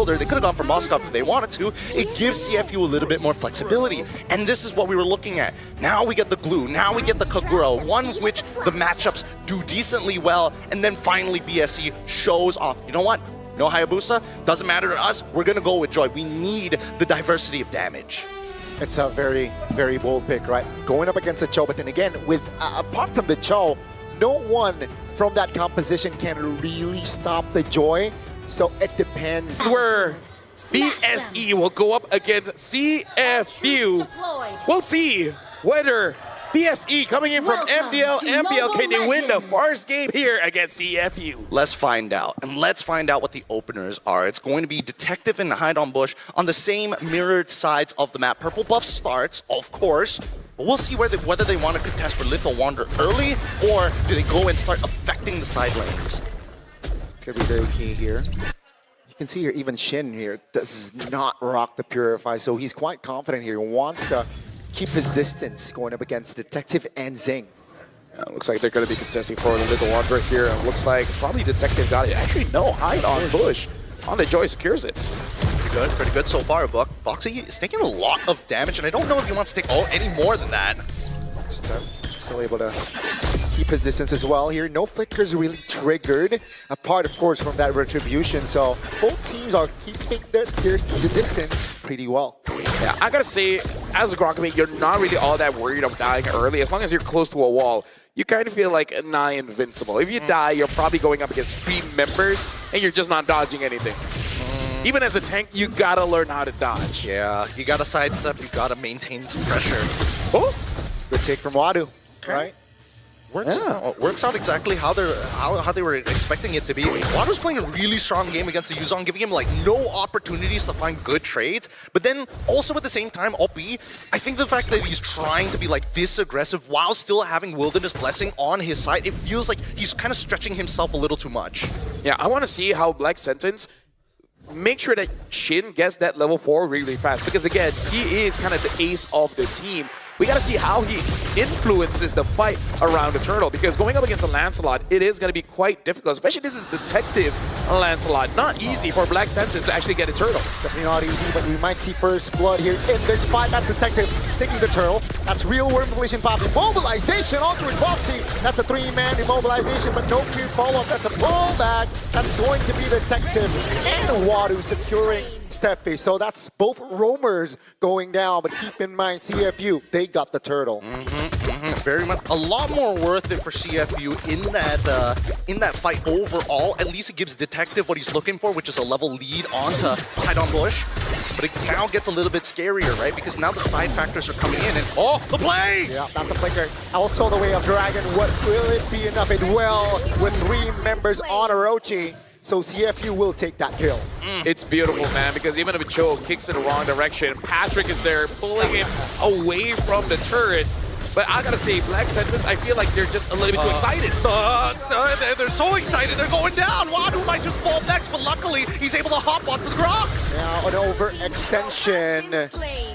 shoulder. They could have gone for Moskov if they wanted to. It gives CFU a little bit more flexibility. And this is what we were looking at. Now we get the glue. Now we get the Kagura, one which the matchups do decently well. And then finally BSE shows off. You know what? No Hayabusa, doesn't matter to us. We're going to go with Joy. We need the diversity of damage. It's a very, very bold pick, right? Going up against a Cho, but then again, with apart from the Cho, no one from that composition can really stop the Joy. So it depends. This is where BSE will go up against CFU. We'll see whether BSE coming in from MBL, can they win the first game here against CFU? Let's find out. And let's find out what the openers are. It's going to be Detective and Hide on Bush on the same mirrored sides of the map. Purple buff starts, of course. But we'll see whether they want to contest for Lethal Wander early, or do they go and start affecting the side lanes. It's going to be very key here. You can see here, even Shin here does not rock the Purify, so he's quite confident here. He wants to keep his distance going up against Detective and Zing. Yeah, looks like they're going to be contesting for the Little Wanderer here. And looks like probably Detective got it. Actually, no, Hide on Bush. On the Joy secures it. Pretty good so far. Boxy is taking a lot of damage, and I don't know if he wants to take any more than that. Still able to keep his distance as well here. No flickers really triggered, apart of course from that retribution. So both teams are keeping the distance pretty well. Yeah, I gotta say, as a Grokkamate, you're not really all that worried of dying early. As long as you're close to a wall, you kind of feel like nigh invincible. If you die, you're probably going up against 3 members, and you're just not dodging anything. Even as a tank, you gotta learn how to dodge. Yeah, you gotta sidestep, you gotta maintain some pressure. Oh, good take from Wadu, right? Works out exactly how they were expecting it to be. Wadu's playing a really strong game against the Yuzong, giving him like no opportunities to find good trades. But then also at the same time, Oppi, I think the fact that he's trying to be like this aggressive while still having Wilderness Blessing on his side, it feels like he's kind of stretching himself a little too much. Yeah, I want to see how Black Sentence make sure that Shin gets that level 4 really fast, because again, he is kind of the ace of the team. We got to see how he influences the fight around the turtle, because going up against a Lancelot, it is going to be quite difficult, especially this is Detective's Lancelot. Not easy for Black Sentence to actually get his turtle. Definitely not easy, but we might see first blood here in this fight. That's Detective taking the turtle. That's real worm collision pop. Immobilization onto his Boxy. That's a 3-man immobilization, but no clear follow-up. That's a pullback. That's going to be Detective and Wadu securing Steffi. So that's both roamers going down, but keep in mind, CFU, they got the turtle. Very much, a lot more worth it for CFU in that fight overall. At least it gives Detective what he's looking for, which is a level lead onto Hide on Bush. But it now gets a little bit scarier, right? Because now the side factors are coming in, and oh, the play! Yeah, that's a flicker. Also the way of Dragon. What will it be enough? It will with 3 members on Orochi. So CFU will take that kill. It's beautiful, man, because even if Cho kicks in the wrong direction, Patrick is there pulling him away from the turret. But I gotta say, Black Sentence, I feel like they're just a little bit too excited. They're so excited, they're going down. Wadu might just fall next, but luckily he's able to hop onto the rock. Now an overextension.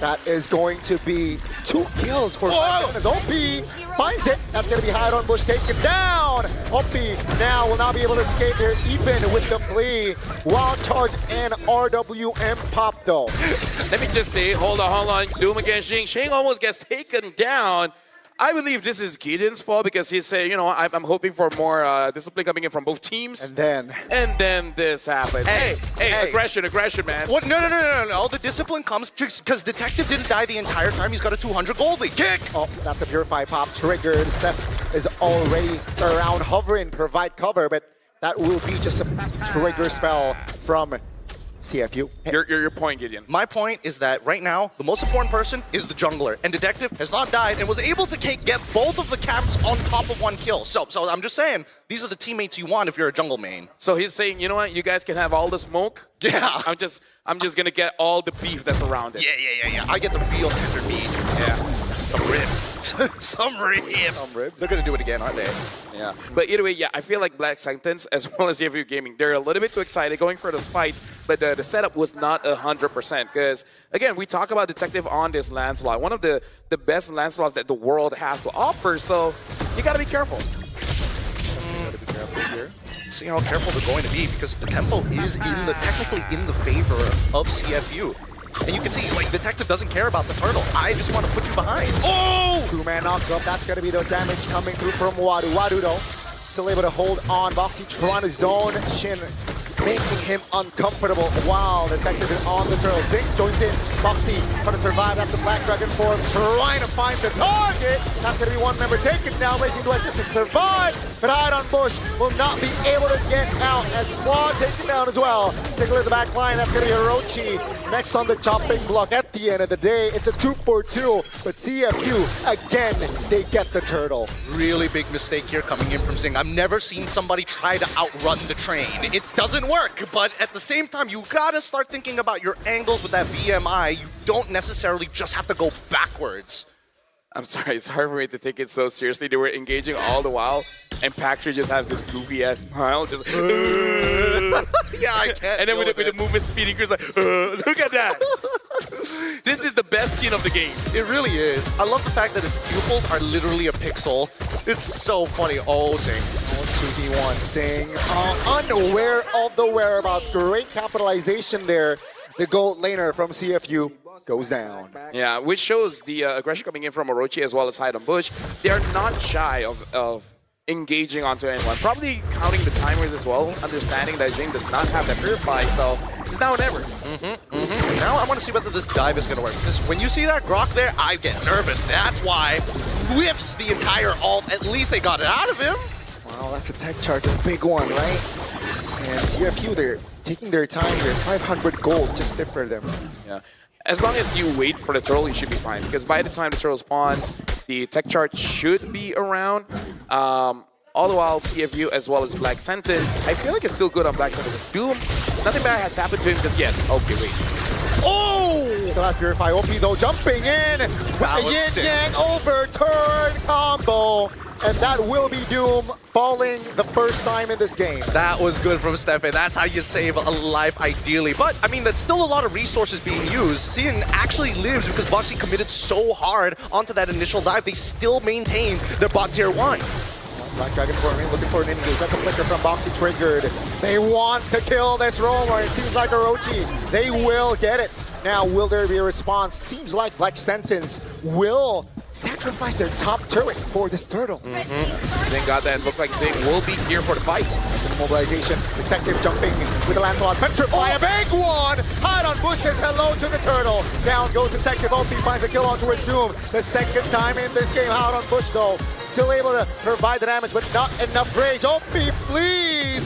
That is going to be 2 kills for Black Sentence. OP finds it. That's going to be Hide on Bush taken down. OP now will not be able to escape there, even with the play. Wild Charge and RWM pop though. Let me just say, hold on. Doom against Shing. Shing almost gets taken down. I believe this is Gideon's fault, because he said, you know, I'm hoping for more discipline coming in from both teams. And then this happened. Hey, aggression, man. What? No. The discipline comes because Detective didn't die the entire time. He's got a 200 gold lead. Kick! Oh, that's a Purify pop triggered. Steph is already around hovering, provide cover, but that will be just a trigger spell from CFU. Your point, Gideon. My point is that right now, the most important person is the jungler, and Detective has not died and was able to get both of the caps on top of 1 kill. So I'm just saying, these are the teammates you want if you're a jungle main. So he's saying, you know what, you guys can have all the smoke. Yeah. I'm just gonna get all the beef that's around it. Yeah. I get the real tender meat. Yeah. Some ribs. Some ribs. They're gonna do it again, aren't they? Yeah. But either way, yeah, I feel like Black Sentence, as well as CFU Gaming, they're a little bit too excited going for those fights, but the setup was not 100%. Because, again, we talk about Detective on this Lancelot, one of the best Lancelots that the world has to offer, so you gotta be careful. here. See how careful they're going to be because the tempo is technically in the favor of CFU. And you can see, like, Detective doesn't care about the turtle. I just want to put you behind. Oh! Two-man knock-up. That's going to be the damage coming through from Wadu. Wadu, though, still able to hold on. Boxy trying to zone Shin, making him uncomfortable. Wow, Detective is on the turtle. Zing joins in. Boxy trying to survive. That's the Black Dragon form. Trying to find the target. That's going to be one member taken now. Blazing Duet just to survive. But Hide on Bush will not be able to get out as Claw taken down as well. Take a look at the back line. That's going to be Orochi next on the chopping block. At the end of the day, it's a 2-4-2. But CFU, again, they get the turtle. Really big mistake here coming in from Zing. I've never seen somebody try to outrun the train. It doesn't work, but at the same time, you gotta start thinking about your angles with that BMI. You don't necessarily just have to go backwards. I'm sorry, it's hard for me to take it so seriously. They were engaging all the while, and Pactor just has this goofy ass smile, just Yeah, I can't. and then with the movement speed, he's like, look at that. This is the best skin of the game. It really is. I love the fact that his pupils are literally a pixel. It's so funny. Oh, Zing. 2v1. Zing, unaware of the whereabouts. Great capitalization there. The gold laner from CFU goes down. Yeah, which shows the aggression coming in from Orochi as well as Hide on Bush. They are not shy of engaging onto anyone. Probably counting the timers as well, understanding that Jing does not have that purify, so it's now or never. Now I want to see whether this dive is going to work. Because when you see that Grok there, I get nervous. That's why whiffs the entire ult. At least they got it out of him. Wow, that's a tech charge, a big one, right? And CFU, they're taking their time here. 500 gold just there for them. Yeah. As long as you wait for the turtle, you should be fine. Because by the time the turtle spawns, the tech chart should be around. All the while, CFU as well as Black Sentence, I feel like it's still good on Black Sentence. Doom, nothing bad has happened to him just yet. Okay, wait. Oh! So that's Purify OP though, jumping in with a yin-yang overturn combo. And that will be Doom falling the first time in this game. That was good from Stefan. That's how you save a life, ideally. But, I mean, that's still a lot of resources being used. Sin actually lives because Boxy committed so hard onto that initial dive. They still maintain their bot tier 1. Black Dragon for me, looking for an engage. That's a flicker from Boxy triggered. They want to kill this roamer. It seems like Orochi. They will get it. Now, will there be a response? Seems like Black Sentence will sacrifice their top turret for this turtle. Thank God that. Looks like Zing will be here for the fight. Mobilization. Detective jumping with the Lancelot. Petrify a big one! Hide on Bush says hello to the turtle. Down goes Detective. OP finds a kill onto its Doom. The second time in this game. Hide on Bush though. Still able to provide the damage, but not enough rage. OP flees!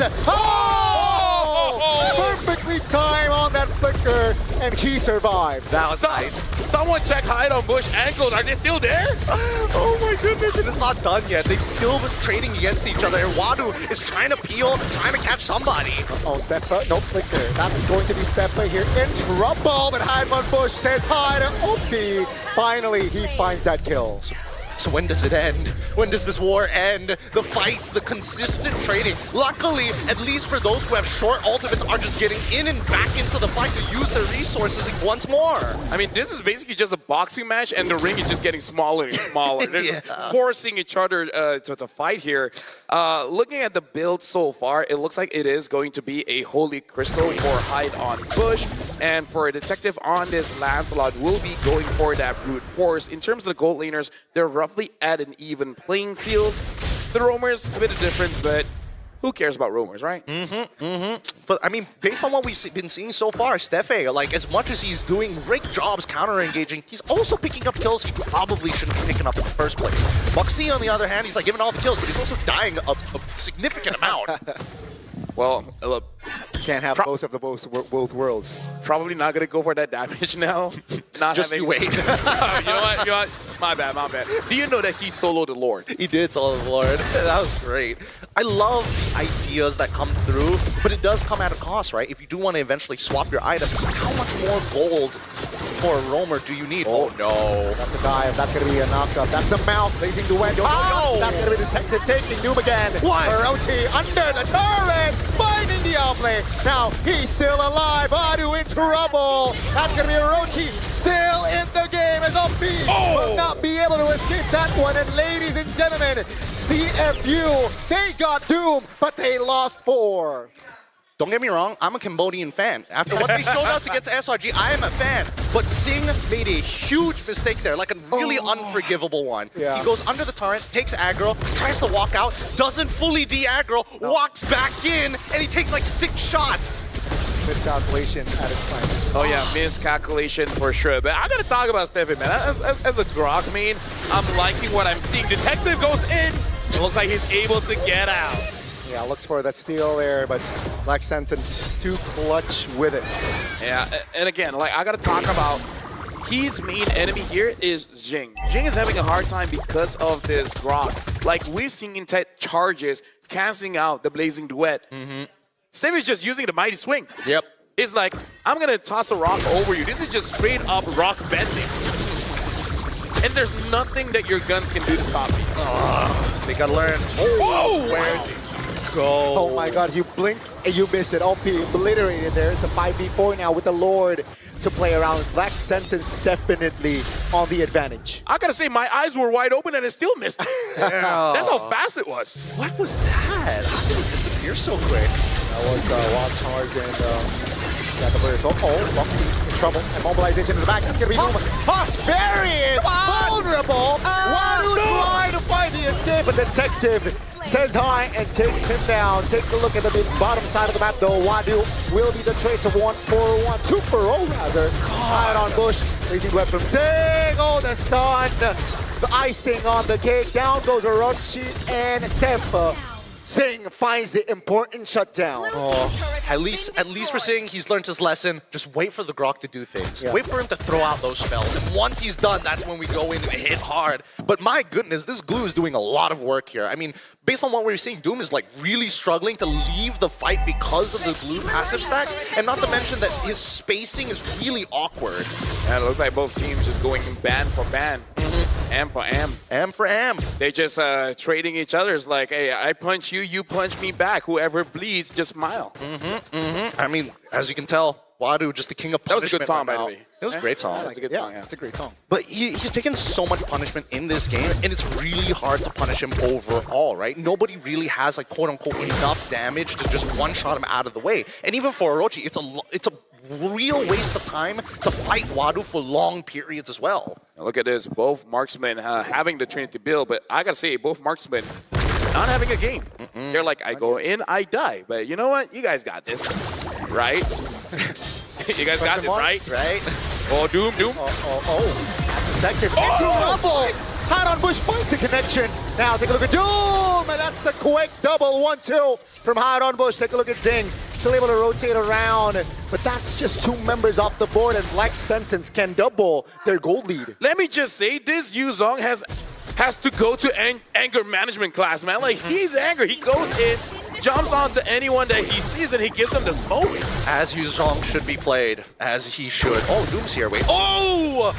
Perfectly timed on that flicker, and he survives. That was nice. Someone check Hide on Bush ankles. Are they still there? Oh my goodness, and it's not done yet. They've still been trading against each other. And Wadu is trying to peel, trying to catch somebody. Oh, Stefa, no flicker. That's going to be Stefa here in trouble, but Hide on Bush says hi to OP. Finally, he finds that kill. So when does it end? When does this war end? The fights, the consistent trading. Luckily, at least for those who have short ultimates, are just getting in and back into the fight to use their resources once more. I mean, this is basically just a boxing match, and the ring is just getting smaller and smaller. They're just forcing each other to fight here. Looking at the build so far, it looks like it is going to be a Holy Crystal for Hide on Bush. And for a Detective on this, Lancelot will be going for that brute force. In terms of the gold laners, they're roughly at an even playing field. The roamers, a bit of difference, but who cares about roamers, right? But I mean, based on what we've been seeing so far, Stefe, like as much as he's doing great jobs counter-engaging, he's also picking up kills he probably shouldn't be picking up in the first place. Boxy, on the other hand, he's like giving all the kills, but he's also dying a significant amount. Well, look, can't have both worlds. Probably not gonna go for that damage now. Just you wait. You know what? My bad. Do you know that he soloed the Lord? He did solo the Lord. That was great. I love the ideas that come through, but it does come at a cost, right? If you do want to eventually swap your items, how much more gold for a roamer do you need? Oh no. That's a dive. That's going to be a knock-up. That's a mouth. Blazing Duet. That's going to be Detective taking Doom again. What? Orochi under the turret. Finding the outplay. Now he's still alive. Adu in trouble. That's going to be Orochi still in the game as OP will not be able able to escape that one. And ladies and gentlemen, CFU, they got Doom, but they lost 4. Don't get me wrong, I'm a Cambodian fan. After what they showed us against SRG, I am a fan. But Singh made a huge mistake there, like a really unforgivable one. Yeah. He goes under the turret, takes aggro, tries to walk out, doesn't fully de-aggro, walks back in, and he takes like 6 shots. Miscalculation at its finest. Oh yeah, miscalculation for sure. But I gotta talk about Stefan, man. As a Grok main, I'm liking what I'm seeing. Detective goes in. It looks like he's able to get out. Yeah, looks for that steal there, but Black Sentence just too clutch with it. Yeah, and again, like I gotta talk about his main enemy here is Jing. Jing is having a hard time because of this Grok. Like we've seen in tech charges canceling out the Blazing Duet. Steve is just using the Mighty Swing. Yep. It's like, I'm gonna toss a rock over you. This is just straight up rock bending. And there's nothing that your guns can do to stop me. They gotta learn. Oh, Where's go? Oh my god, you blink and you miss it. OP obliterated there. It's a 5v4 now with the Lord to play around. Black Sentence definitely on the advantage. I gotta say, my eyes were wide open and it still missed. That's how fast it was. What was that? How did it disappear so quick? That was wild charge and got the burst. Boxy in trouble. And mobilization in the back. That's gonna be Hawks very vulnerable. Wadu trying to find the escape, but Detective says hi and takes him down. Take a look at the bottom side of the map though. Wadu will be the trade to 1-4-1, 2-4-0 rather. Hide on Bush. Blazing Duet from Sing. Oh, the stun. The icing on the cake. Down goes Orochi and Steph. Sing finds the important shutdown. At least we're saying he's learned his lesson. Just wait for the Grok to do things. Yeah. Wait for him to throw out those spells. And once he's done, that's when we go in and hit hard. But my goodness, this glue is doing a lot of work here. I mean, based on what we're seeing, Doom is like really struggling to leave the fight because of the glue passive stacks. And not to mention that his spacing is really awkward. And it looks like both teams just going ban for ban. Am for am. Am for am. They just trading each other. It's like, hey, I punch you, you punch me back. Whoever bleeds, just smile. I mean, as you can tell, Wadu just the king of punishment. That was a good song, right by the now. way. It was a great song. That was a good song, yeah. It's a great song. But he's taken so much punishment in this game, and it's really hard to punish him overall, right? Nobody really has, like, quote-unquote, enough damage to just one-shot him out of the way. And even for Orochi, it's a real waste of time to fight Wadu for long periods as well. Now look at this. Both marksmen having the Trinity build, but I gotta say, both marksmen not having a game. They're like, I go in, I die. But you know what? You guys got this, right? You guys got this, right? Right? Oh, Doom. Detective into rumble. Hot on Bush finds the connection. Now take a look at Doom, and that's a quick double 1-2 from Hot on Bush. Take a look at Zing. Still able to rotate around, but that's just 2 members off the board, and Black Sentence can double their gold lead. Let me just say, this Yuzong has to go to anger management class, man. Like, he's angry. He goes in, jumps onto anyone that he sees, and he gives them the smoke. As Yuzong should be played, as he should. Oh, Doom's here, wait. Oh!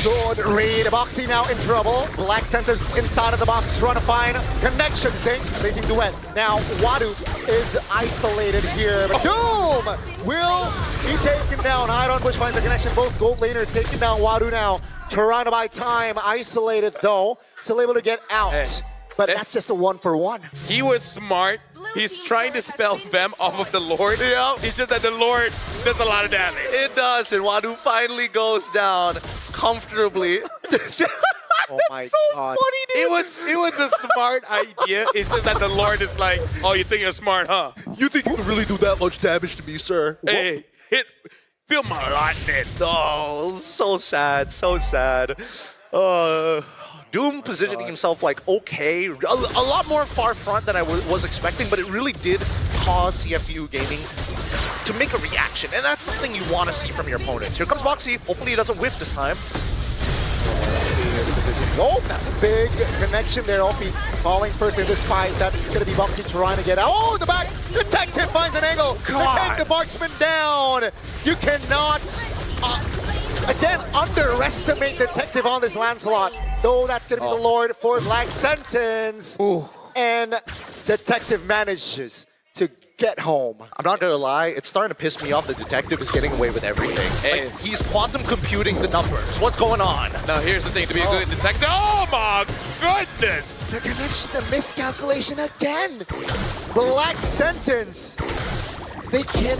Good read. Boxy now in trouble. Black Sentence inside of the box trying to find connection. Zing, Blazing Duet. Now Wadu is isolated here, but Doom will be taken down. Hide on Bush finds the connection. Both gold laners taking down Wadu now. Trying to buy time. Isolated though. Still able to get out. Hey. But that's just a 1-for-1. He was smart. He's trying to spell them off of the Lord. Yeah. It's just that the Lord does a lot of damage. It does, and Wadu finally goes down comfortably. Oh my so god. funny, dude. It was a smart idea. It's just that the Lord is like, oh, you think you're smart, huh? You think you can really do that much damage to me, sir? Hey, feel my lightning. Oh, so sad, so sad. Doom positioning himself like okay, a lot more far front than I was expecting, but it really did cause CFU Gaming to make a reaction, and that's something you want to see from your opponents. Here comes Boxy. Hopefully he doesn't whiff this time. Oh, that's a big connection there. Opie falling first in this fight. That's going to be Boxy trying to get out. Oh, the back. Detective finds an angle to take the marksman down. You cannot, again, underestimate Detective on this Lancelot. Though that's going to be the Lord for Black Sentence. Ooh. And Detective manages to get home. I'm not gonna lie, it's starting to piss me off that Detective is getting away with everything. Like, he's quantum computing the numbers. What's going on? Now here's the thing, to be a good detective. Oh! my goodness! The connection, the miscalculation again. Black Sentence. They can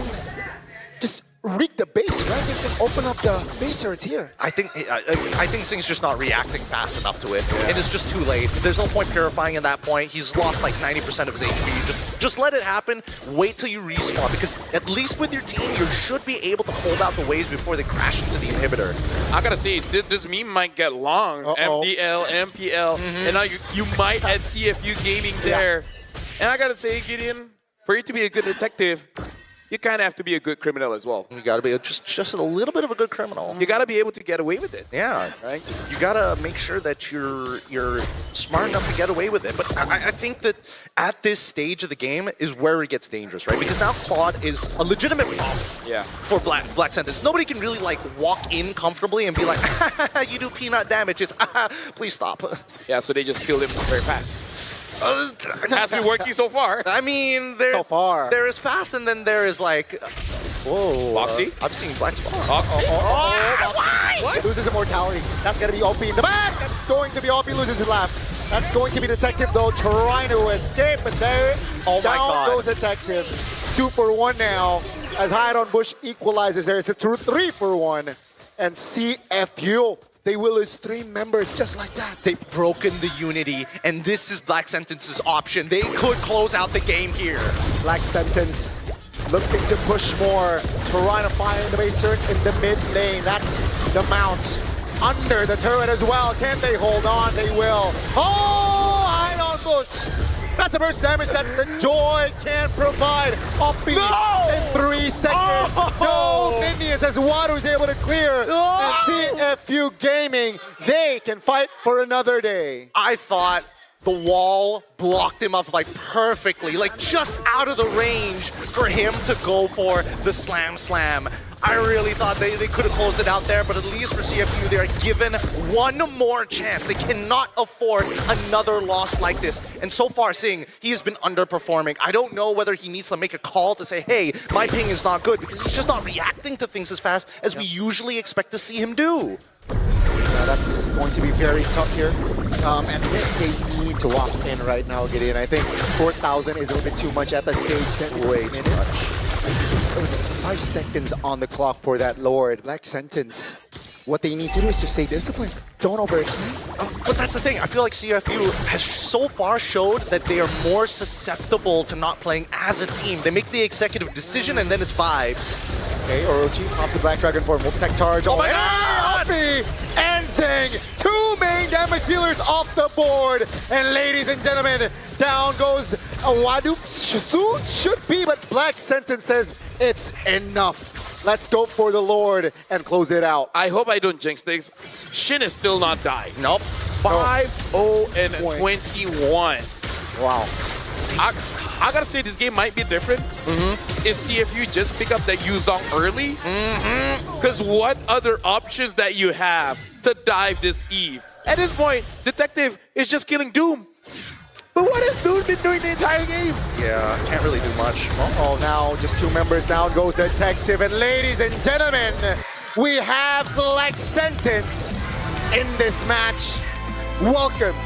just reek the base, right? They can open up the base turrets here. I think Sing's just not reacting fast enough to it, and it's just too late. There's no point purifying at that point. He's lost like 90% of his HP. Just let it happen. Wait till you respawn, because at least with your team, you should be able to hold out the waves before they crash into the inhibitor. I gotta say, this meme might get long. MDL, MPL, and now you might add CFU gaming there. And I gotta say, Gideon, for you to be a good detective, you kind of have to be a good criminal as well. You got to be just a little bit of a good criminal. You got to be able to get away with it. Yeah, right. You got to make sure that you're smart enough to get away with it. But I think that at this stage of the game is where it gets dangerous, right? Because now Claude is a legitimate problem for Black Sentence. Nobody can really like walk in comfortably and be like, you do peanut damage. It's please stop. Yeah, so they just killed him very fast. Has been working so far. I mean, there is fast, and then there is like, whoa, Boxy. I've seen Black Spawn. Why? Loses immortality. That's gonna be OP in the back. That's going to be OP. Loses his left. That's going to be Detective though, trying to escape, but there down goes Detective. 2 for 1 now. As Hide on Bush equalizes, there is a 3 for 1, and CFU. They will lose 3 members just like that. They've broken the unity, and this is Black Sentence's option. They could close out the game here. Black Sentence looking to push more. Trying to find the base turret in the mid lane. That's the mount. Under the turret as well. Can they hold on? They will. Oh, I don't know. That's the burst damage that the Joy can provide. Offbeat in 3 seconds. No minions as Wadu is able to clear. And CFU Gaming, they can fight for another day. I thought the wall blocked him up like perfectly, like just out of the range for him to go for the slam. I really thought they could have closed it out there, but at least for CFU, they are given one more chance. They cannot afford another loss like this. And so far, Sing, he has been underperforming. I don't know whether he needs to make a call to say, hey, my ping is not good, because he's just not reacting to things as fast as we usually expect to see him do. That's going to be very tough here. And they need to walk in right now, Gideon. I think 4,000 is a little bit too much at the stage. Way too much. It's 5 seconds on the clock for that Lord. Black Sentence. What they need to do is just stay disciplined. Don't overextend. But that's the thing. I feel like CFU has so far showed that they are more susceptible to not playing as a team. They make the executive decision and then it's vibes. Okay, Orochi off the Black Dragon for multi-tech charge. Oh my god! And Zing, 2 main damage dealers off the board. And ladies and gentlemen, down goes Wadu. Soon should be, but Black Sentence says it's enough. Let's go for the Lord and close it out. I hope I don't jinx things. Shin is still not died. Nope. 5-0-21. Wow. I gotta say, this game might be different if CFU just pick up that Yuzong early. Because what other options that you have to dive this Eve? At this point, Detective is just killing Doom. But what has Doom been doing the entire game? Yeah, can't really do much. Oh, now just 2 members down goes Detective. And ladies and gentlemen, we have Black Sentence in this match. Welcome